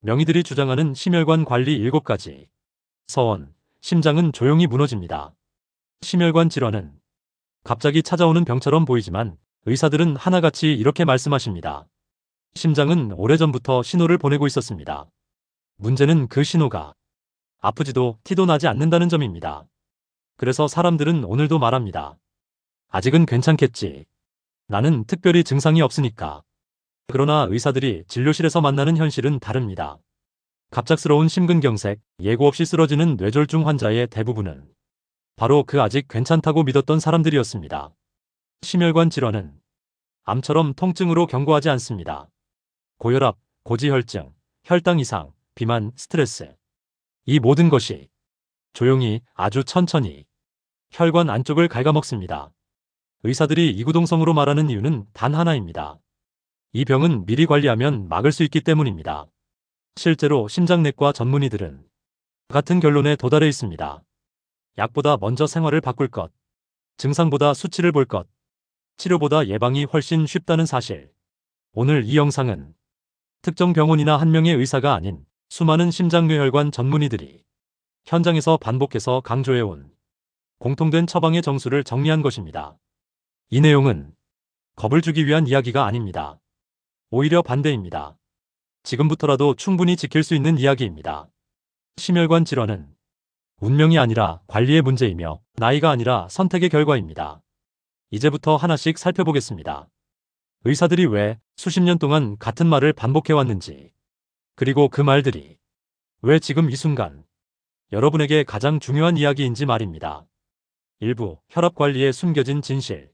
명의들이 주장하는 심혈관 관리 7가지. 서원, 심장은 조용히 무너집니다. 심혈관 질환은 갑자기 찾아오는 병처럼 보이지만 의사들은 하나같이 이렇게 말씀하십니다. 심장은 오래전부터 신호를 보내고 있었습니다. 문제는 그 신호가 아프지도 티도 나지 않는다는 점입니다. 그래서 사람들은 오늘도 말합니다. 아직은 괜찮겠지. 나는 특별히 증상이 없으니까. 그러나 의사들이 진료실에서 만나는 현실은 다릅니다. 갑작스러운 심근경색, 예고 없이 쓰러지는 뇌졸중 환자의 대부분은 바로 그 아직 괜찮다고 믿었던 사람들이었습니다. 심혈관 질환은 암처럼 통증으로 경고하지 않습니다. 고혈압, 고지혈증, 혈당 이상, 비만, 스트레스. 이 모든 것이 조용히 아주 천천히 혈관 안쪽을 갉아먹습니다. 의사들이 이구동성으로 말하는 이유는 단 하나입니다. 이 병은 미리 관리하면 막을 수 있기 때문입니다. 실제로 심장내과 전문의들은 같은 결론에 도달해 있습니다. 약보다 먼저 생활을 바꿀 것, 증상보다 수치를 볼 것, 치료보다 예방이 훨씬 쉽다는 사실. 오늘 이 영상은 특정 병원이나 한 명의 의사가 아닌 수많은 심장뇌혈관 전문의들이 현장에서 반복해서 강조해온 공통된 처방의 정수를 정리한 것입니다. 이 내용은 겁을 주기 위한 이야기가 아닙니다. 오히려 반대입니다. 지금부터라도 충분히 지킬 수 있는 이야기입니다. 심혈관 질환은 운명이 아니라 관리의 문제이며 나이가 아니라 선택의 결과입니다. 이제부터 하나씩 살펴보겠습니다. 의사들이 왜 수십 년 동안 같은 말을 반복해왔는지, 그리고 그 말들이 왜 지금 이 순간 여러분에게 가장 중요한 이야기인지 말입니다. 일부 혈압 관리에 숨겨진 진실.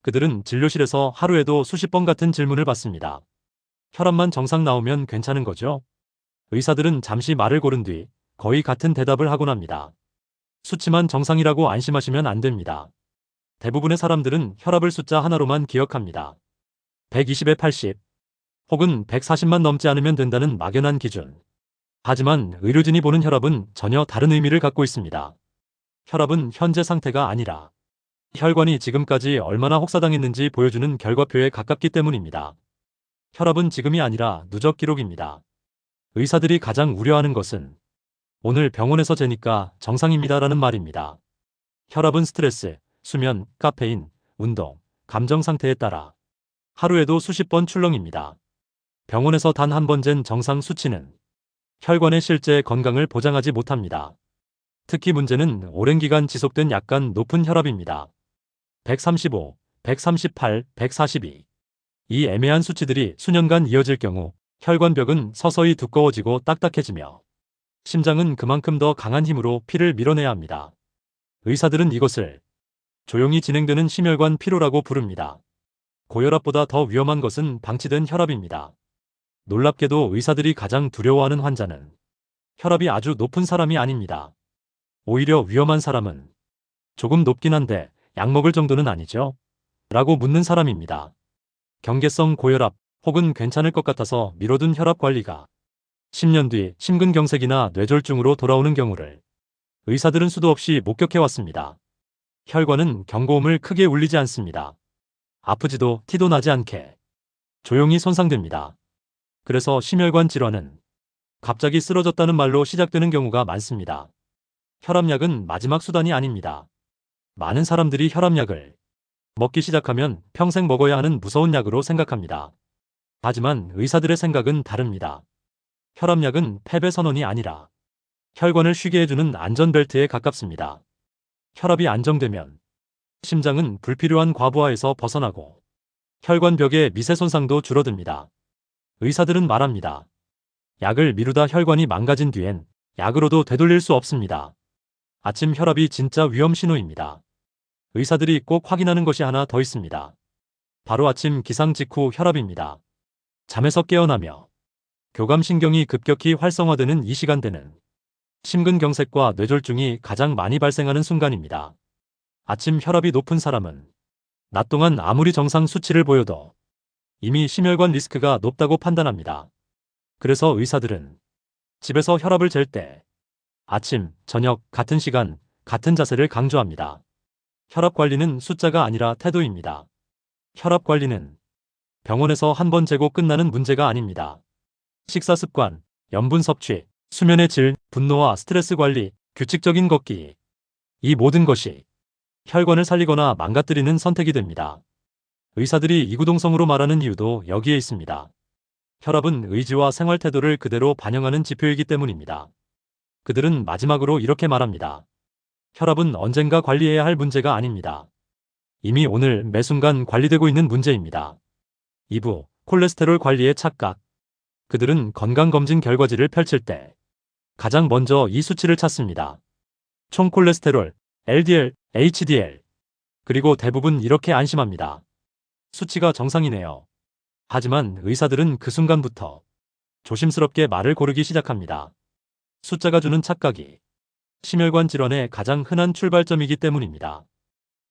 그들은 진료실에서 하루에도 수십 번 같은 질문을 받습니다. 혈압만 정상 나오면 괜찮은 거죠? 의사들은 잠시 말을 고른 뒤 거의 같은 대답을 하곤 합니다. 수치만 정상이라고 안심하시면 안 됩니다. 대부분의 사람들은 혈압을 숫자 하나로만 기억합니다. 120에 80 혹은 140만 넘지 않으면 된다는 막연한 기준. 하지만 의료진이 보는 혈압은 전혀 다른 의미를 갖고 있습니다. 혈압은 현재 상태가 아니라 혈관이 지금까지 얼마나 혹사당했는지 보여주는 결과표에 가깝기 때문입니다. 혈압은 지금이 아니라 누적 기록입니다. 의사들이 가장 우려하는 것은 오늘 병원에서 재니까 정상입니다라는 말입니다. 혈압은 스트레스, 수면, 카페인, 운동, 감정 상태에 따라 하루에도 수십 번 출렁입니다. 병원에서 단 한 번 잰 정상 수치는 혈관의 실제 건강을 보장하지 못합니다. 특히 문제는 오랜 기간 지속된 약간 높은 혈압입니다. 135, 138, 142. 이 애매한 수치들이 수년간 이어질 경우 혈관벽은 서서히 두꺼워지고 딱딱해지며 심장은 그만큼 더 강한 힘으로 피를 밀어내야 합니다. 의사들은 이것을 조용히 진행되는 심혈관 피로라고 부릅니다. 고혈압보다 더 위험한 것은 방치된 혈압입니다. 놀랍게도 의사들이 가장 두려워하는 환자는 혈압이 아주 높은 사람이 아닙니다. 오히려 위험한 사람은 조금 높긴 한데 약 먹을 정도는 아니죠? 라고 묻는 사람입니다. 경계성 고혈압 혹은 괜찮을 것 같아서 미뤄둔 혈압 관리가 10년 뒤 심근경색이나 뇌졸중으로 돌아오는 경우를 의사들은 수도 없이 목격해왔습니다. 혈관은 경고음을 크게 울리지 않습니다. 아프지도 티도 나지 않게 조용히 손상됩니다. 그래서 심혈관 질환은 갑자기 쓰러졌다는 말로 시작되는 경우가 많습니다. 혈압약은 마지막 수단이 아닙니다. 많은 사람들이 혈압약을 먹기 시작하면 평생 먹어야 하는 무서운 약으로 생각합니다. 하지만 의사들의 생각은 다릅니다. 혈압약은 패배 선언이 아니라 혈관을 쉬게 해주는 안전벨트에 가깝습니다. 혈압이 안정되면 심장은 불필요한 과부하에서 벗어나고 혈관벽의 미세 손상도 줄어듭니다. 의사들은 말합니다. 약을 미루다 혈관이 망가진 뒤엔 약으로도 되돌릴 수 없습니다. 아침 혈압이 진짜 위험 신호입니다. 의사들이 꼭 확인하는 것이 하나 더 있습니다. 바로 아침 기상 직후 혈압입니다. 잠에서 깨어나며 교감신경이 급격히 활성화되는 이 시간대는 심근경색과 뇌졸중이 가장 많이 발생하는 순간입니다. 아침 혈압이 높은 사람은 낮 동안 아무리 정상 수치를 보여도 이미 심혈관 리스크가 높다고 판단합니다. 그래서 의사들은 집에서 혈압을 잴 때 아침, 저녁, 같은 시간, 같은 자세를 강조합니다. 혈압 관리는 숫자가 아니라 태도입니다. 혈압 관리는 병원에서 한 번 재고 끝나는 문제가 아닙니다. 식사 습관, 염분 섭취, 수면의 질, 분노와 스트레스 관리, 규칙적인 걷기. 이 모든 것이 혈관을 살리거나 망가뜨리는 선택이 됩니다. 의사들이 이구동성으로 말하는 이유도 여기에 있습니다. 혈압은 의지와 생활 태도를 그대로 반영하는 지표이기 때문입니다. 그들은 마지막으로 이렇게 말합니다. 혈압은 언젠가 관리해야 할 문제가 아닙니다. 이미 오늘 매 순간 관리되고 있는 문제입니다. 2부, 콜레스테롤 관리의 착각. 그들은 건강검진 결과지를 펼칠 때 가장 먼저 이 수치를 찾습니다. 총 콜레스테롤, LDL, HDL. 그리고 대부분 이렇게 안심합니다. 수치가 정상이네요. 하지만 의사들은 그 순간부터 조심스럽게 말을 고르기 시작합니다. 숫자가 주는 착각이 심혈관 질환의 가장 흔한 출발점이기 때문입니다.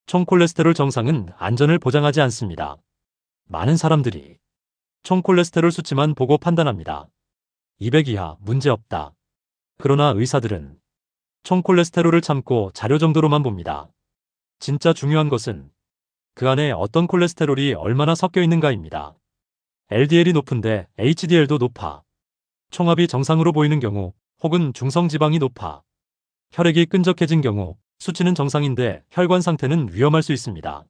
총 콜레스테롤 정상은 안전을 보장하지 않습니다. 많은 사람들이 총 콜레스테롤 수치만 보고 판단합니다. 200 이하 문제없다. 그러나 의사들은 총 콜레스테롤을 참고 자료 정도로만 봅니다. 진짜 중요한 것은 그 안에 어떤 콜레스테롤이 얼마나 섞여 있는가입니다. LDL이 높은데 HDL도 높아. 총합이 정상으로 보이는 경우 혹은 중성지방이 높아. 혈액이 끈적해진 경우 수치는 정상인데 혈관 상태는 위험할 수 있습니다.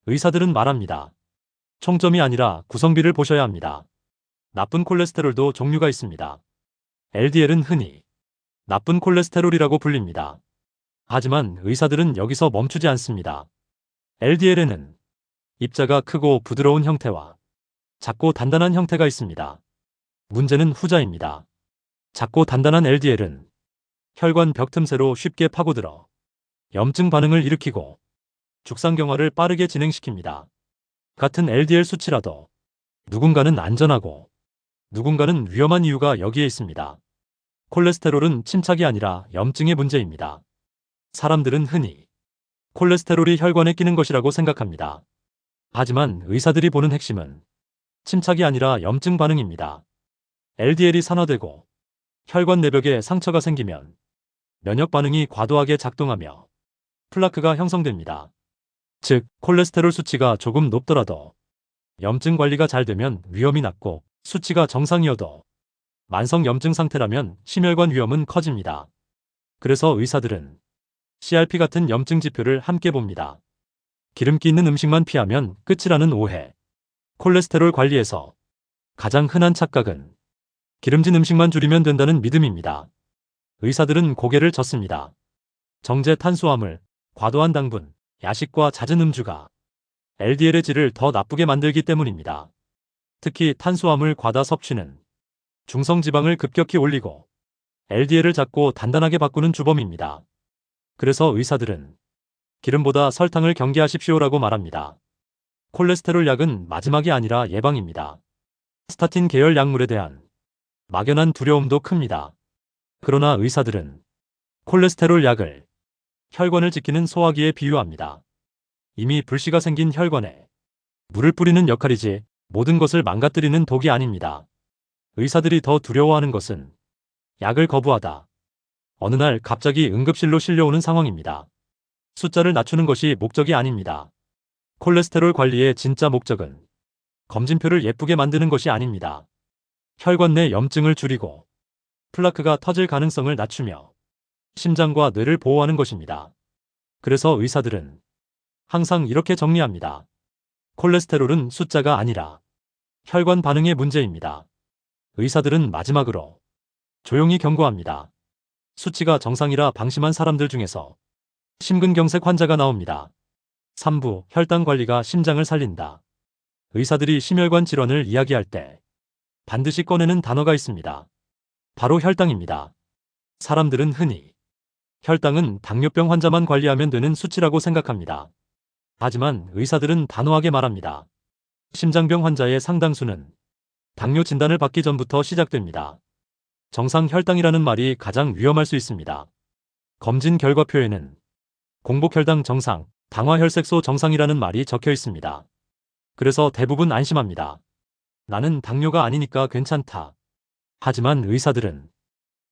의사들은 말합니다. 총점이 아니라 구성비를 보셔야 합니다. 나쁜 콜레스테롤도 종류가 있습니다. LDL은 흔히 나쁜 콜레스테롤이라고 불립니다. 하지만 의사들은 여기서 멈추지 않습니다. LDL에는 입자가 크고 부드러운 형태와 작고 단단한 형태가 있습니다. 문제는 후자입니다. 작고 단단한 LDL은 혈관 벽 틈새로 쉽게 파고들어 염증 반응을 일으키고 죽상경화를 빠르게 진행시킵니다. 같은 LDL 수치라도 누군가는 안전하고 누군가는 위험한 이유가 여기에 있습니다. 콜레스테롤은 침착이 아니라 염증의 문제입니다. 사람들은 흔히 콜레스테롤이 혈관에 끼는 것이라고 생각합니다. 하지만 의사들이 보는 핵심은 침착이 아니라 염증 반응입니다. LDL이 산화되고 혈관 내벽에 상처가 생기면 면역 반응이 과도하게 작동하며 플라크가 형성됩니다. 즉, 콜레스테롤 수치가 조금 높더라도 염증 관리가 잘 되면 위험이 낮고 수치가 정상이어도 만성 염증 상태라면 심혈관 위험은 커집니다. 그래서 의사들은 CRP 같은 염증 지표를 함께 봅니다. 기름기 있는 음식만 피하면 끝이라는 오해. 콜레스테롤 관리에서 가장 흔한 착각은 기름진 음식만 줄이면 된다는 믿음입니다. 의사들은 고개를 젓습니다. 정제 탄수화물, 과도한 당분, 야식과 잦은 음주가 LDL의 질을 더 나쁘게 만들기 때문입니다. 특히 탄수화물 과다 섭취는 중성지방을 급격히 올리고 LDL을 작고 단단하게 바꾸는 주범입니다. 그래서 의사들은 기름보다 설탕을 경계하십시오라고 말합니다. 콜레스테롤 약은 마지막이 아니라 예방입니다. 스타틴 계열 약물에 대한 막연한 두려움도 큽니다. 그러나 의사들은 콜레스테롤 약을 혈관을 지키는 소화기에 비유합니다. 이미 불씨가 생긴 혈관에 물을 뿌리는 역할이지 모든 것을 망가뜨리는 독이 아닙니다. 의사들이 더 두려워하는 것은 약을 거부하다. 어느 날 갑자기 응급실로 실려오는 상황입니다. 숫자를 낮추는 것이 목적이 아닙니다. 콜레스테롤 관리의 진짜 목적은 검진표를 예쁘게 만드는 것이 아닙니다. 혈관 내 염증을 줄이고 플라크가 터질 가능성을 낮추며 심장과 뇌를 보호하는 것입니다. 그래서 의사들은 항상 이렇게 정리합니다. 콜레스테롤은 숫자가 아니라 혈관 반응의 문제입니다. 의사들은 마지막으로 조용히 경고합니다. 수치가 정상이라 방심한 사람들 중에서 심근경색 환자가 나옵니다. 3부, 혈당 관리가 심장을 살린다. 의사들이 심혈관 질환을 이야기할 때 반드시 꺼내는 단어가 있습니다. 바로 혈당입니다. 사람들은 흔히 혈당은 당뇨병 환자만 관리하면 되는 수치라고 생각합니다. 하지만 의사들은 단호하게 말합니다. 심장병 환자의 상당수는 당뇨 진단을 받기 전부터 시작됩니다. 정상 혈당이라는 말이 가장 위험할 수 있습니다. 검진 결과표에는 공복혈당 정상, 당화혈색소 정상이라는 말이 적혀 있습니다. 그래서 대부분 안심합니다. 나는 당뇨가 아니니까 괜찮다. 하지만 의사들은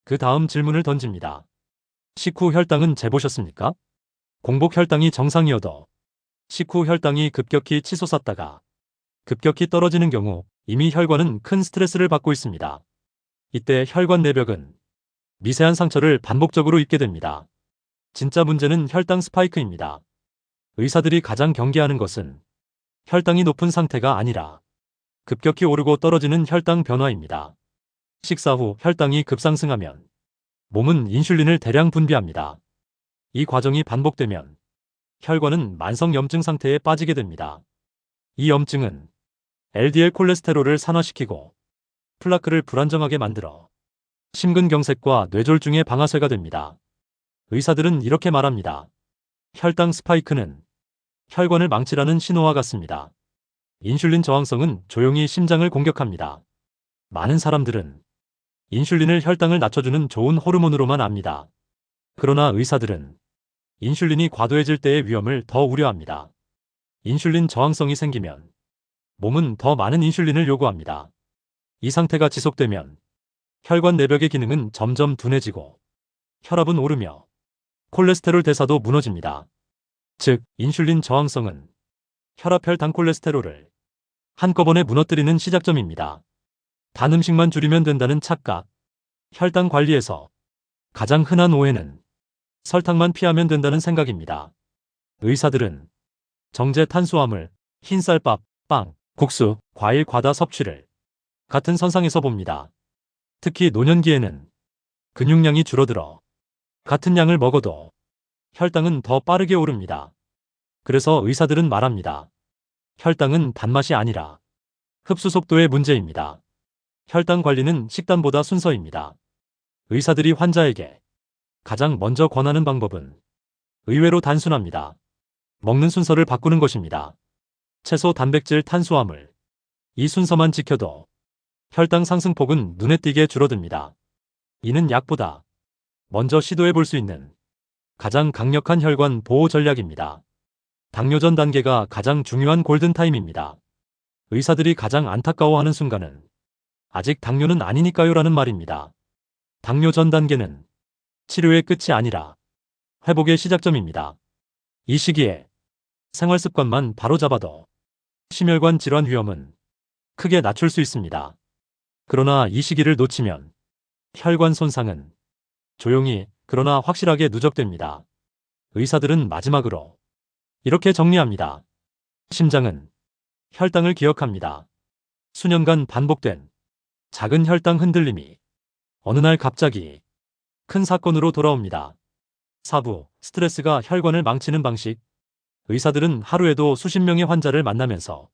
그 다음 질문을 던집니다. 식후 혈당은 재보셨습니까? 공복혈당이 정상이어도 식후 혈당이 급격히 치솟았다가 급격히 떨어지는 경우 이미 혈관은 큰 스트레스를 받고 있습니다. 이때 혈관 내벽은 미세한 상처를 반복적으로 입게 됩니다. 진짜 문제는 혈당 스파이크입니다. 의사들이 가장 경계하는 것은 혈당이 높은 상태가 아니라 급격히 오르고 떨어지는 혈당 변화입니다. 식사 후 혈당이 급상승하면 몸은 인슐린을 대량 분비합니다. 이 과정이 반복되면 혈관은 만성염증 상태에 빠지게 됩니다. 이 염증은 LDL 콜레스테롤을 산화시키고 플라크를 불안정하게 만들어 심근경색과 뇌졸중의 방아쇠가 됩니다. 의사들은 이렇게 말합니다. 혈당 스파이크는 혈관을 망치라는 신호와 같습니다. 인슐린 저항성은 조용히 심장을 공격합니다. 많은 사람들은 인슐린을 혈당을 낮춰주는 좋은 호르몬으로만 압니다. 그러나 의사들은 인슐린이 과도해질 때의 위험을 더 우려합니다. 인슐린 저항성이 생기면 몸은 더 많은 인슐린을 요구합니다. 이 상태가 지속되면 혈관 내벽의 기능은 점점 둔해지고 혈압은 오르며 콜레스테롤 대사도 무너집니다. 즉, 인슐린 저항성은 혈압, 혈당, 콜레스테롤을 한꺼번에 무너뜨리는 시작점입니다. 단 음식만 줄이면 된다는 착각. 혈당 관리에서 가장 흔한 오해는 설탕만 피하면 된다는 생각입니다. 의사들은 정제 탄수화물, 흰쌀밥, 빵, 국수, 과일, 과다 섭취를 같은 선상에서 봅니다. 특히 노년기에는 근육량이 줄어들어 같은 양을 먹어도 혈당은 더 빠르게 오릅니다. 그래서 의사들은 말합니다. 혈당은 단맛이 아니라 흡수 속도의 문제입니다. 혈당 관리는 식단보다 순서입니다. 의사들이 환자에게 가장 먼저 권하는 방법은 의외로 단순합니다. 먹는 순서를 바꾸는 것입니다. 채소, 단백질, 탄수화물. 이 순서만 지켜도 혈당 상승폭은 눈에 띄게 줄어듭니다. 이는 약보다 먼저 시도해 볼 수 있는 가장 강력한 혈관 보호 전략입니다. 당뇨 전 단계가 가장 중요한 골든타임입니다. 의사들이 가장 안타까워하는 순간은 아직 당뇨는 아니니까요 라는 말입니다. 당뇨 전 단계는 치료의 끝이 아니라 회복의 시작점입니다. 이 시기에 생활습관만 바로잡아도 심혈관 질환 위험은 크게 낮출 수 있습니다. 그러나 이 시기를 놓치면 혈관 손상은 조용히 그러나 확실하게 누적됩니다. 의사들은 마지막으로 이렇게 정리합니다. 심장은 혈당을 기억합니다. 수년간 반복된 작은 혈당 흔들림이 어느 날 갑자기 큰 사건으로 돌아옵니다. 사부, 스트레스가 혈관을 망치는 방식. 의사들은 하루에도 수십 명의 환자를 만나면서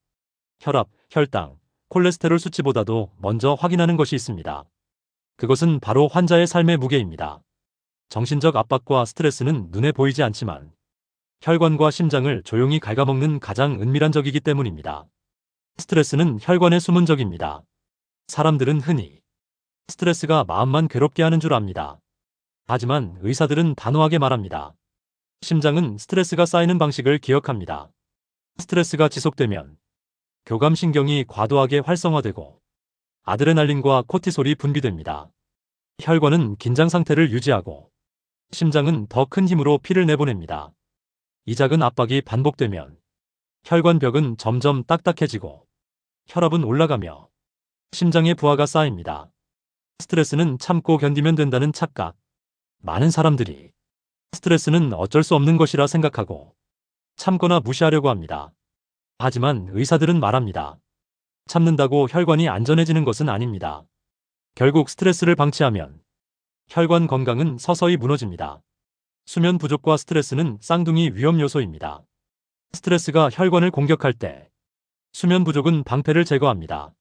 혈압, 혈당, 콜레스테롤 수치보다도 먼저 확인하는 것이 있습니다. 그것은 바로 환자의 삶의 무게입니다. 정신적 압박과 스트레스는 눈에 보이지 않지만 혈관과 심장을 조용히 갉아먹는 가장 은밀한 적이기 때문입니다. 스트레스는 혈관의 숨은 적입니다. 사람들은 흔히 스트레스가 마음만 괴롭게 하는 줄 압니다. 하지만 의사들은 단호하게 말합니다. 심장은 스트레스가 쌓이는 방식을 기억합니다. 스트레스가 지속되면 교감신경이 과도하게 활성화되고 아드레날린과 코티솔이 분비됩니다. 혈관은 긴장 상태를 유지하고 심장은 더 큰 힘으로 피를 내보냅니다. 이 작은 압박이 반복되면 혈관벽은 점점 딱딱해지고 혈압은 올라가며 심장의 부하가 쌓입니다. 스트레스는 참고 견디면 된다는 착각. 많은 사람들이 스트레스는 어쩔 수 없는 것이라 생각하고 참거나 무시하려고 합니다. 하지만 의사들은 말합니다. 참는다고 혈관이 안전해지는 것은 아닙니다. 결국 스트레스를 방치하면 혈관 건강은 서서히 무너집니다. 수면 부족과 스트레스는 쌍둥이 위험 요소입니다. 스트레스가 혈관을 공격할 때 수면 부족은 방패를 제거합니다.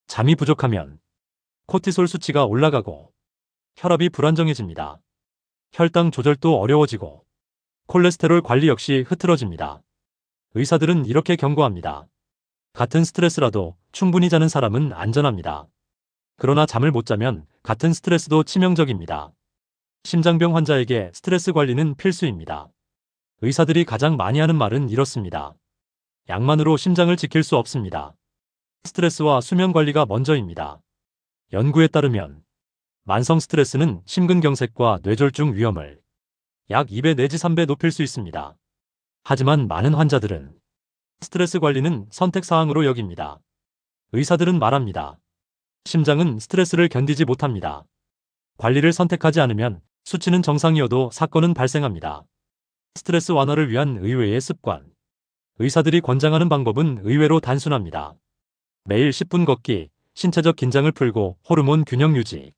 잠이 부족하면 코티솔 수치가 올라가고 혈압이 불안정해집니다. 혈당 조절도 어려워지고 콜레스테롤 관리 역시 흐트러집니다. 의사들은 이렇게 경고합니다. 같은 스트레스라도 충분히 자는 사람은 안전합니다. 그러나 잠을 못 자면 같은 스트레스도 치명적입니다. 심장병 환자에게 스트레스 관리는 필수입니다. 의사들이 가장 많이 하는 말은 이렇습니다. 약만으로 심장을 지킬 수 없습니다. 스트레스와 수면 관리가 먼저입니다. 연구에 따르면 만성 스트레스는 심근경색과 뇌졸중 위험을 약 2배 내지 3배 높일 수 있습니다. 하지만 많은 환자들은 스트레스 관리는 선택사항으로 여깁니다. 의사들은 말합니다. 심장은 스트레스를 견디지 못합니다. 관리를 선택하지 않으면 수치는 정상이어도 사건은 발생합니다. 스트레스 완화를 위한 의외의 습관. 의사들이 권장하는 방법은 의외로 단순합니다. 매일 10분 걷기, 신체적 긴장을 풀고 호르몬 균형 유지,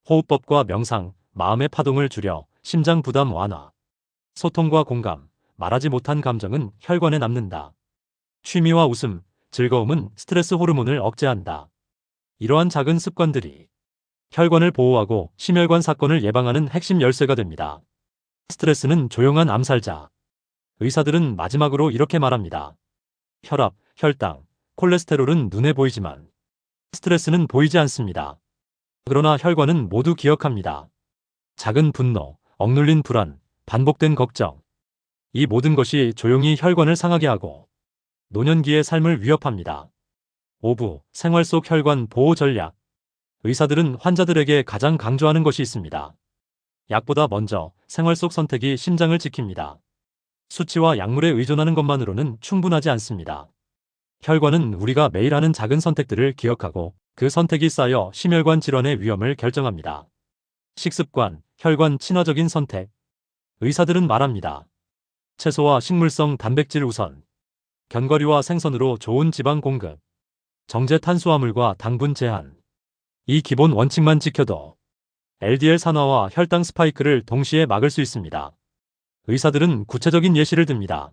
호흡법과 명상, 마음의 파동을 줄여 심장 부담 완화, 소통과 공감, 말하지 못한 감정은 혈관에 남는다. 취미와 웃음, 즐거움은 스트레스 호르몬을 억제한다. 이러한 작은 습관들이 혈관을 보호하고 심혈관 사건을 예방하는 핵심 열쇠가 됩니다. 스트레스는 조용한 암살자. 의사들은 마지막으로 이렇게 말합니다. 혈압, 혈당, 콜레스테롤은 눈에 보이지만 스트레스는 보이지 않습니다. 그러나 혈관은 모두 기억합니다. 작은 분노, 억눌린 불안, 반복된 걱정. 이 모든 것이 조용히 혈관을 상하게 하고 노년기의 삶을 위협합니다. 5부, 생활 속 혈관 보호 전략. 의사들은 환자들에게 가장 강조하는 것이 있습니다. 약보다 먼저 생활 속 선택이 심장을 지킵니다. 수치와 약물에 의존하는 것만으로는 충분하지 않습니다. 혈관은 우리가 매일 하는 작은 선택들을 기억하고 그 선택이 쌓여 심혈관 질환의 위험을 결정합니다. 식습관, 혈관 친화적인 선택. 의사들은 말합니다. 채소와 식물성 단백질 우선, 견과류와 생선으로 좋은 지방 공급, 정제 탄수화물과 당분 제한. 이 기본 원칙만 지켜도 LDL 산화와 혈당 스파이크를 동시에 막을 수 있습니다. 의사들은 구체적인 예시를 듭니다.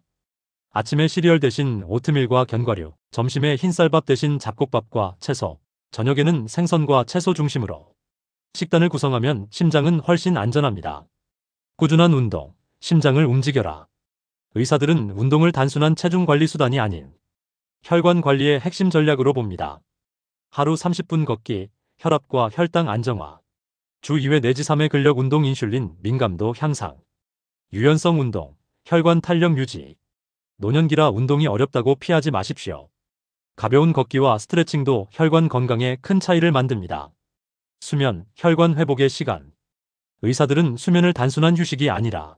아침에 시리얼 대신 오트밀과 견과류, 점심에 흰쌀밥 대신 잡곡밥과 채소, 저녁에는 생선과 채소 중심으로 식단을 구성하면 심장은 훨씬 안전합니다. 꾸준한 운동, 심장을 움직여라. 의사들은 운동을 단순한 체중 관리 수단이 아닌 혈관 관리의 핵심 전략으로 봅니다. 하루 30분 걷기, 혈압과 혈당 안정화, 주 2회 내지 3회 근력 운동 인슐린 민감도 향상, 유연성 운동, 혈관 탄력 유지. 노년기라 운동이 어렵다고 피하지 마십시오. 가벼운 걷기와 스트레칭도 혈관 건강에 큰 차이를 만듭니다. 수면, 혈관 회복의 시간. 의사들은 수면을 단순한 휴식이 아니라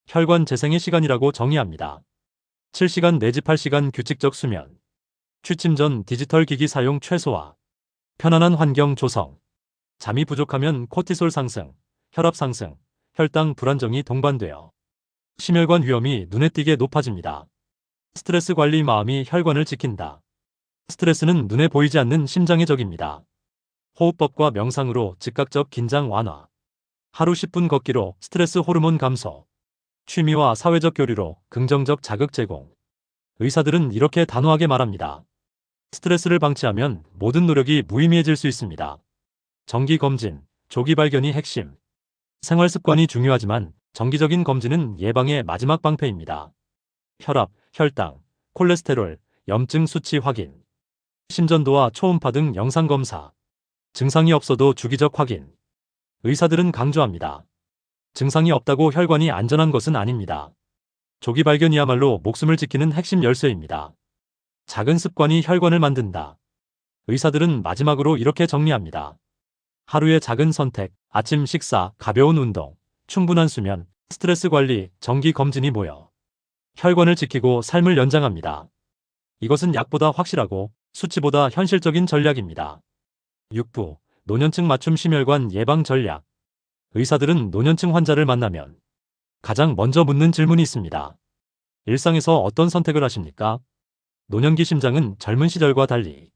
혈관 재생의 시간이라고 정의합니다. 7시간 내지 8시간 규칙적 수면, 취침 전 디지털 기기 사용 최소화, 편안한 환경 조성. 잠이 부족하면 코티솔 상승, 혈압 상승, 혈당 불안정이 동반되어 심혈관 위험이 눈에 띄게 높아집니다. 스트레스 관리 마음이 혈관을 지킨다. 스트레스는 눈에 보이지 않는 심장의 적입니다. 호흡법과 명상으로 즉각적 긴장 완화, 하루 10분 걷기로 스트레스 호르몬 감소, 취미와 사회적 교류로 긍정적 자극 제공. 의사들은 이렇게 단호하게 말합니다. 스트레스를 방치하면 모든 노력이 무의미해질 수 있습니다. 정기 검진, 조기 발견이 핵심. 생활 습관이 중요하지만 정기적인 검진은 예방의 마지막 방패입니다. 혈압, 혈당, 콜레스테롤, 염증 수치 확인, 심전도와 초음파 등 영상 검사. 증상이 없어도 주기적 확인. 의사들은 강조합니다. 증상이 없다고 혈관이 안전한 것은 아닙니다. 조기 발견이야말로 목숨을 지키는 핵심 열쇠입니다. 작은 습관이 혈관을 만든다. 의사들은 마지막으로 이렇게 정리합니다. 하루의 작은 선택, 아침 식사, 가벼운 운동, 충분한 수면, 스트레스 관리, 정기 검진이 모여 혈관을 지키고 삶을 연장합니다. 이것은 약보다 확실하고 수치보다 현실적인 전략입니다. 6부, 노년층 맞춤 심혈관 예방 전략. 의사들은 노년층 환자를 만나면 가장 먼저 묻는 질문이 있습니다. 일상에서 어떤 선택을 하십니까? 노년기 심장은 젊은 시절과 달리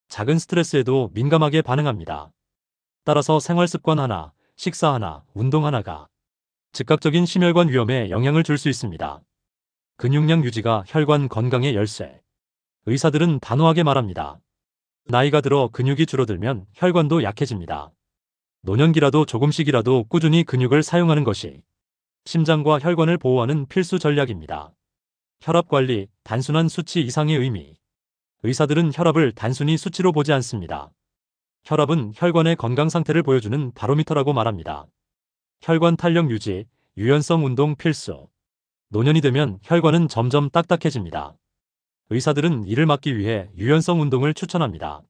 작은 스트레스에도 민감하게 반응합니다. 따라서 생활 습관 하나, 식사 하나, 운동 하나가 즉각적인 심혈관 위험에 영향을 줄 수 있습니다. 근육량 유지가 혈관 건강의 열쇠. 의사들은 단호하게 말합니다. 나이가 들어 근육이 줄어들면 혈관도 약해집니다. 노년기라도 조금씩이라도 꾸준히 근육을 사용하는 것이 심장과 혈관을 보호하는 필수 전략입니다. 혈압 관리, 단순한 수치 이상의 의미. 의사들은 혈압을 단순히 수치로 보지 않습니다. 혈압은 혈관의 건강 상태를 보여주는 바로미터라고 말합니다. 혈관 탄력 유지, 유연성 운동 필수. 노년이 되면 혈관은 점점 딱딱해집니다. 의사들은 이를 막기 위해 유연성 운동을 추천합니다.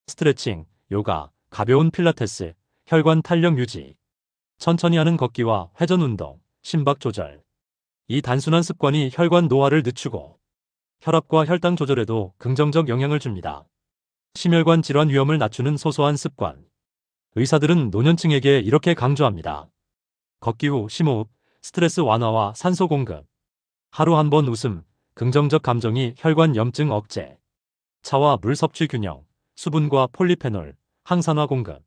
스트레칭, 요가, 가벼운 필라테스, 혈관 탄력 유지. 천천히 하는 걷기와 회전 운동, 심박 조절. 이 단순한 습관이 혈관 노화를 늦추고 혈압과 혈당 조절에도 긍정적 영향을 줍니다. 심혈관 질환 위험을 낮추는 소소한 습관. 의사들은 노년층에게 이렇게 강조합니다. 걷기 후 심호흡, 스트레스 완화와 산소 공급. 하루 한 번 웃음, 긍정적 감정이 혈관 염증 억제. 차와 물 섭취 균형, 수분과 폴리페놀, 항산화 공급.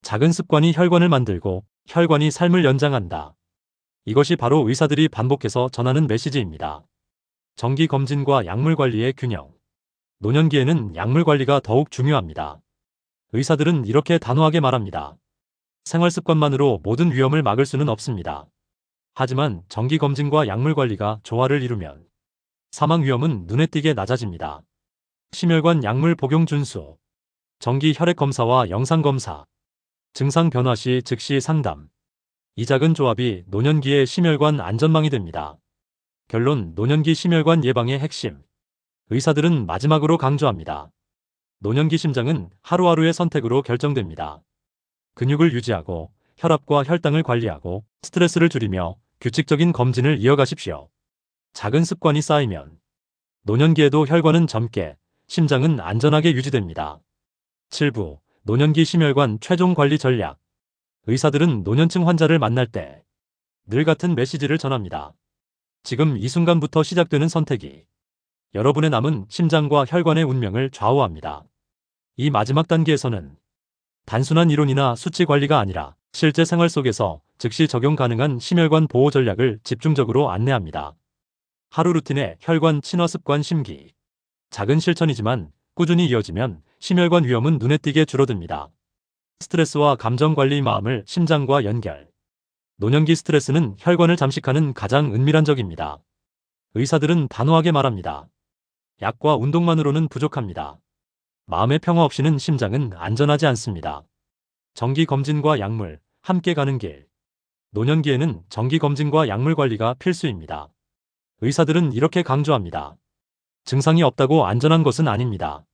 작은 습관이 혈관을 만들고 혈관이 삶을 연장한다. 이것이 바로 의사들이 반복해서 전하는 메시지입니다. 정기 검진과 약물 관리의 균형. 노년기에는 약물 관리가 더욱 중요합니다. 의사들은 이렇게 단호하게 말합니다. 생활 습관만으로 모든 위험을 막을 수는 없습니다. 하지만 정기 검진과 약물 관리가 조화를 이루면 사망 위험은 눈에 띄게 낮아집니다. 심혈관 약물 복용 준수. 정기 혈액 검사와 영상 검사. 증상 변화 시 즉시 상담. 이 작은 조합이 노년기의 심혈관 안전망이 됩니다. 결론, 노년기 심혈관 예방의 핵심. 의사들은 마지막으로 강조합니다. 노년기 심장은 하루하루의 선택으로 결정됩니다. 근육을 유지하고 혈압과 혈당을 관리하고 스트레스를 줄이며 규칙적인 검진을 이어가십시오. 작은 습관이 쌓이면 노년기에도 혈관은 젊게, 심장은 안전하게 유지됩니다. 7부 노년기 심혈관 최종 관리 전략. 의사들은 노년층 환자를 만날 때 늘 같은 메시지를 전합니다. 지금 이 순간부터 시작되는 선택이 여러분의 남은 심장과 혈관의 운명을 좌우합니다. 이 마지막 단계에서는 단순한 이론이나 수치 관리가 아니라 실제 생활 속에서 즉시 적용 가능한 심혈관 보호 전략을 집중적으로 안내합니다. 하루 루틴의 혈관 친화 습관 심기. 작은 실천이지만 꾸준히 이어지면 심혈관 위험은 눈에 띄게 줄어듭니다. 스트레스와 감정 관리, 마음을 심장과 연결. 노년기 스트레스는 혈관을 잠식하는 가장 은밀한 적입니다. 의사들은 단호하게 말합니다. 약과 운동만으로는 부족합니다. 마음의 평화 없이는 심장은 안전하지 않습니다. 정기 검진과 약물, 함께 가는 길. 노년기에는 정기 검진과 약물 관리가 필수입니다. 의사들은 이렇게 강조합니다. 증상이 없다고 안전한 것은 아닙니다.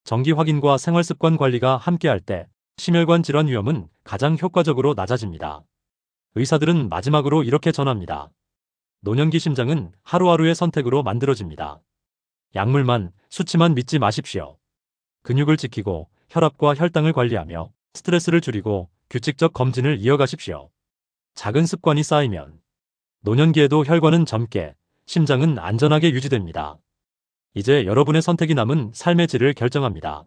정기 확인과 생활습관 관리가 함께할 때 심혈관 질환 위험은 가장 효과적으로 낮아집니다. 의사들은 마지막으로 이렇게 전합니다. 노년기 심장은 하루하루의 선택으로 만들어집니다. 약물만, 수치만 믿지 마십시오. 근육을 지키고 혈압과 혈당을 관리하며 스트레스를 줄이고 규칙적 검진을 이어가십시오. 작은 습관이 쌓이면 노년기에도 혈관은 젊게, 심장은 안전하게 유지됩니다. 이제 여러분의 선택이 남은 삶의 질을 결정합니다.